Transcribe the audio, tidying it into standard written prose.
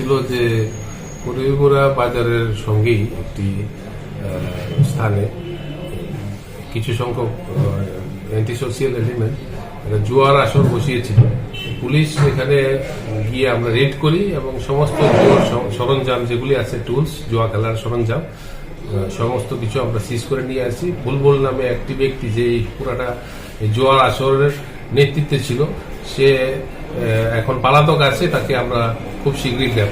হয়েছিল যে করিমপুরা বাজারের সঙ্গেই একটি স্থানে কিছু সংখ্যক অ্যান্টি সোশিয়াল এলিমেন্ট জুয়ার আসর বসিয়েছিল। পুলিশ এখানে গিয়ে আমরা রেড করি এবং সমস্ত জুয়ার সরঞ্জাম যেগুলি আছে, টুলস, জুয়া খেলার সরঞ্জাম সমস্ত কিছু আমরা সিজ করে নিয়ে আসি। বুলবুল নামে একটি ব্যক্তি যে পুরাটা জুয়ার আসরের নেতৃত্বে ছিল, সে এখন পলাতক আছে, তাকে আমরা খুব শীঘ্রই গ্রেপ্তার